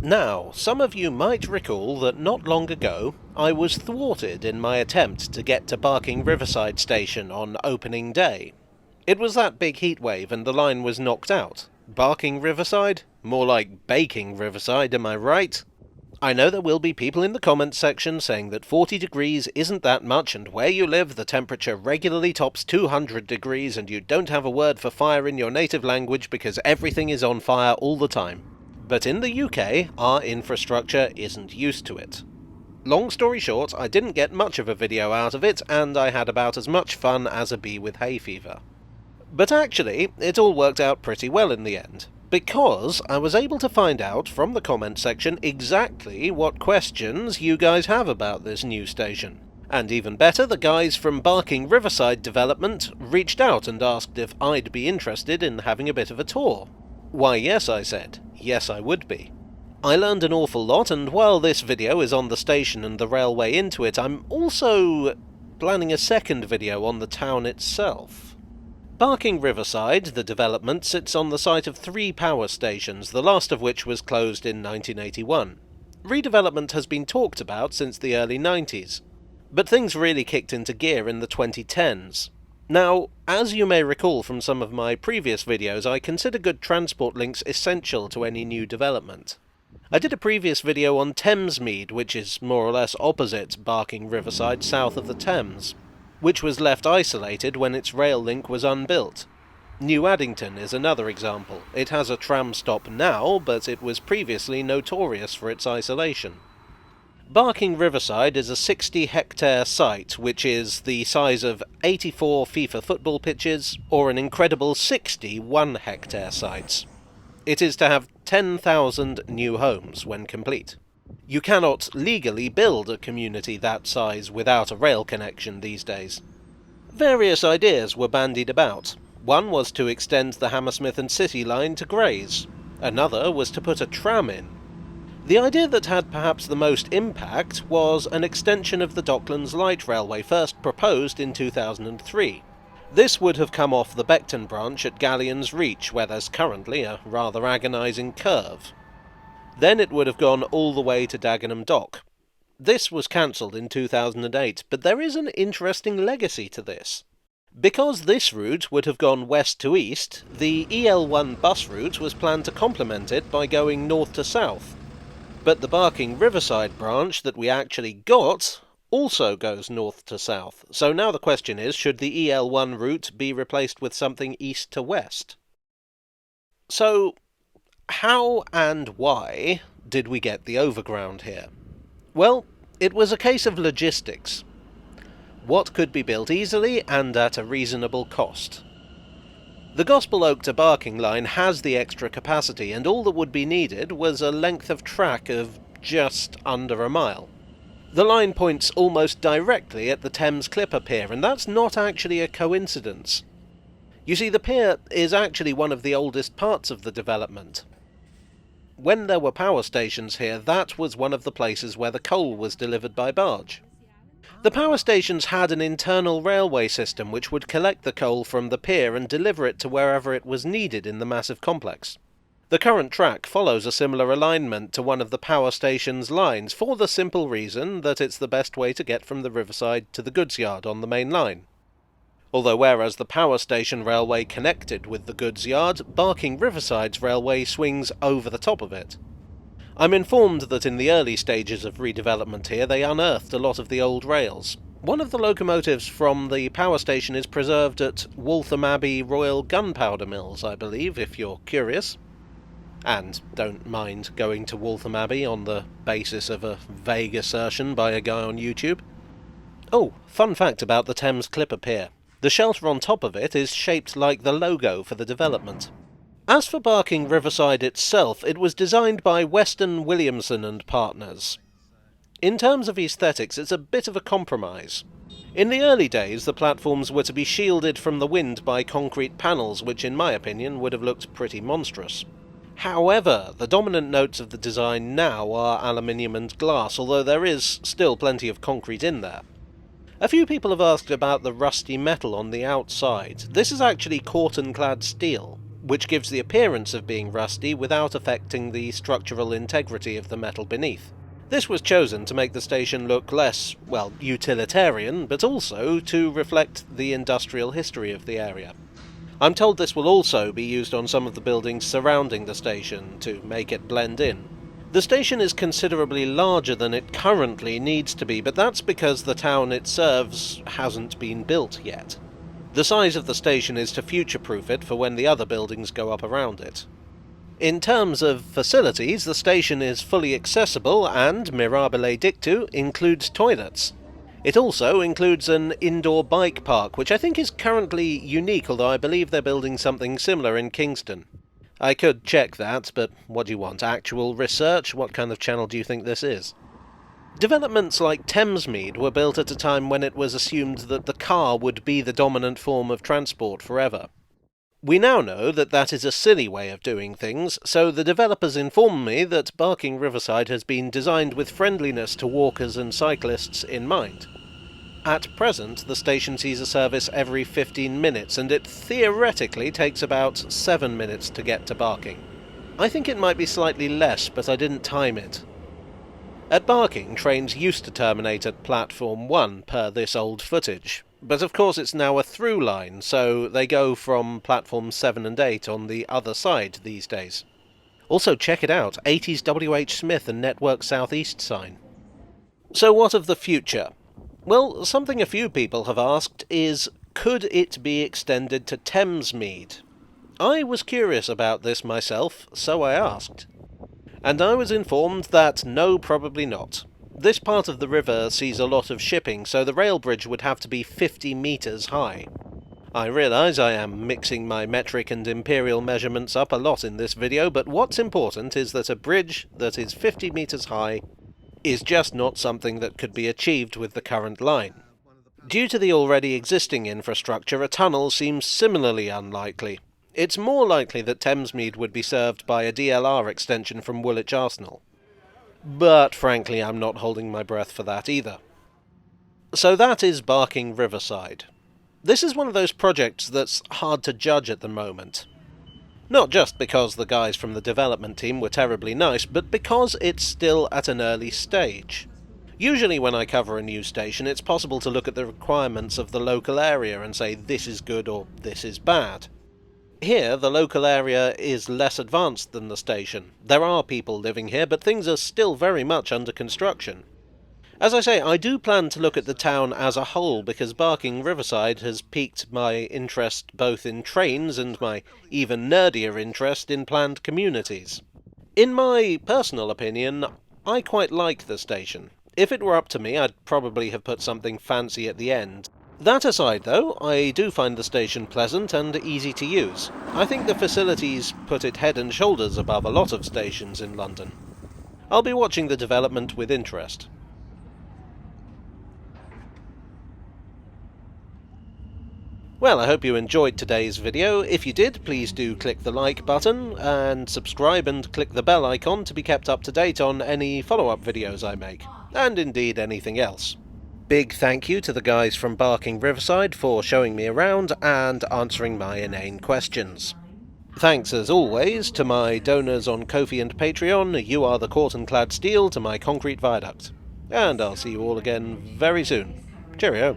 Now, some of you might recall that not long ago, I was thwarted in my attempt to get to Barking Riverside Station on opening day. It was that big heatwave and the line was knocked out. Barking Riverside? More like Baking Riverside, am I right? I know there will be people in the comments section saying that 40 degrees isn't that much and where you live the temperature regularly tops 200 degrees and you don't have a word for fire in your native language because everything is on fire all the time. But in the UK, our infrastructure isn't used to it. Long story short, I didn't get much of a video out of it, and I had about as much fun as a bee with hay fever. But actually, it all worked out pretty well in the end, because I was able to find out from the comment section exactly what questions you guys have about this new station. And even better, the guys from Barking Riverside Development reached out and asked if I'd be interested in having a bit of a tour. Why yes, I said. Yes, I would be. I learned an awful lot, and while this video is on the station and the railway into it, I'm also planning a second video on the town itself. Barking Riverside, the development, sits on the site of 3 power stations, the last of which was closed in 1981. Redevelopment has been talked about since the early 90s, but things really kicked into gear in the 2010s. Now, as you may recall from some of my previous videos, I consider good transport links essential to any new development. I did a previous video on Thamesmead, which is more or less opposite Barking Riverside south of the Thames, which was left isolated when its rail link was unbuilt. New Addington is another example. It has a tram stop now, but it was previously notorious for its isolation. Barking Riverside is a 60-hectare site, which is the size of 84 FIFA football pitches, or an incredible 60 1-hectare sites. It is to have 10,000 new homes when complete. You cannot legally build a community that size without a rail connection these days. Various ideas were bandied about. One was to extend the Hammersmith and City line to Grays. Another was to put a tram in. The idea that had perhaps the most impact was an extension of the Docklands Light Railway first proposed in 2003. This would have come off the Beckton branch at Galleon's Reach, where there's currently a rather agonising curve. Then it would have gone all the way to Dagenham Dock. This was cancelled in 2008, but there is an interesting legacy to this. Because this route would have gone west to east, the EL1 bus route was planned to complement it by going north to south. But the Barking Riverside branch that we actually got also goes north to south, so now the question is, should the EL1 route be replaced with something east to west? So, how and why did we get the overground here? Well, it was a case of logistics. What could be built easily and at a reasonable cost? The Gospel Oak to Barking line has the extra capacity, and all that would be needed was a length of track of just under a mile. The line points almost directly at the Thames Clipper Pier, and that's not actually a coincidence. You see, the pier is actually one of the oldest parts of the development. When there were power stations here, that was one of the places where the coal was delivered by barge. The power stations had an internal railway system which would collect the coal from the pier and deliver it to wherever it was needed in the massive complex. The current track follows a similar alignment to one of the power station's lines, for the simple reason that it's the best way to get from the Riverside to the goods yard on the main line. Although whereas the power station railway connected with the goods yard, Barking Riverside's railway swings over the top of it. I'm informed that in the early stages of redevelopment here they unearthed a lot of the old rails. One of the locomotives from the power station is preserved at Waltham Abbey Royal Gunpowder Mills, I believe, if you're curious. And don't mind going to Waltham Abbey on the basis of a vague assertion by a guy on YouTube. Oh, fun fact about the Thames Clipper Pier. The shelter on top of it is shaped like the logo for the development. As for Barking Riverside itself, it was designed by Weston Williamson and Partners. In terms of aesthetics, it's a bit of a compromise. In the early days, the platforms were to be shielded from the wind by concrete panels, which in my opinion would have looked pretty monstrous. However, the dominant notes of the design now are aluminium and glass, although there is still plenty of concrete in there. A few people have asked about the rusty metal on the outside. This is actually corten-clad steel. which gives the appearance of being rusty without affecting the structural integrity of the metal beneath. This was chosen to make the station look less, well, utilitarian, but also to reflect the industrial history of the area. I'm told this will also be used on some of the buildings surrounding the station to make it blend in. The station is considerably larger than it currently needs to be, but that's because the town it serves hasn't been built yet. The size of the station is to future-proof it for when the other buildings go up around it. In terms of facilities, the station is fully accessible and, mirabile dictu, includes toilets. It also includes an indoor bike park, which I think is currently unique, although I believe they're building something similar in Kingston. I could check that, but what do you want? Actual research? What kind of channel do you think this is? Developments like Thamesmead were built at a time when it was assumed that the car would be the dominant form of transport forever. We now know that that is a silly way of doing things, so the developers inform me that Barking Riverside has been designed with friendliness to walkers and cyclists in mind. At present, the station sees a service every 15 minutes, and it theoretically takes about 7 minutes to get to Barking. I think it might be slightly less, but I didn't time it. At Barking, trains used to terminate at Platform 1 per this old footage, but of course it's now a through line, so they go from Platforms 7 and 8 on the other side these days. Also check it out, 80s W.H. Smith and Network South East sign. So what of the future? Well, something a few people have asked is, could it be extended to Thamesmead? I was curious about this myself, so I asked. And I was informed that no, probably not. This part of the river sees a lot of shipping, so the rail bridge would have to be 50 metres high. I realise I am mixing my metric and imperial measurements up a lot in this video, but what's important is that a bridge that is 50 metres high is just not something that could be achieved with the current line. Due to the already existing infrastructure, a tunnel seems similarly unlikely. It's more likely that Thamesmead would be served by a DLR extension from Woolwich Arsenal. But frankly, I'm not holding my breath for that either. So that is Barking Riverside. This is one of those projects that's hard to judge at the moment. Not just because the guys from the development team were terribly nice, but because it's still at an early stage. Usually when I cover a new station, it's possible to look at the requirements of the local area and say this is good or this is bad. Here, the local area is less advanced than the station. There are people living here, but things are still very much under construction. As I say, I do plan to look at the town as a whole, because Barking Riverside has piqued my interest both in trains and my even nerdier interest in planned communities. In my personal opinion, I quite like the station. If it were up to me, I'd probably have put something fancy at the end. That aside, though, I do find the station pleasant and easy to use. I think the facilities put it head and shoulders above a lot of stations in London. I'll be watching the development with interest. Well, I hope you enjoyed today's video. If you did, please do click the like button and subscribe and click the bell icon to be kept up to date on any follow-up videos I make, and indeed anything else. Big thank you to the guys from Barking Riverside for showing me around and answering my inane questions. Thanks as always to my donors on Ko-fi and Patreon. You are the caught-and-clad steel to my concrete viaduct. And I'll see you all again very soon. Cheerio.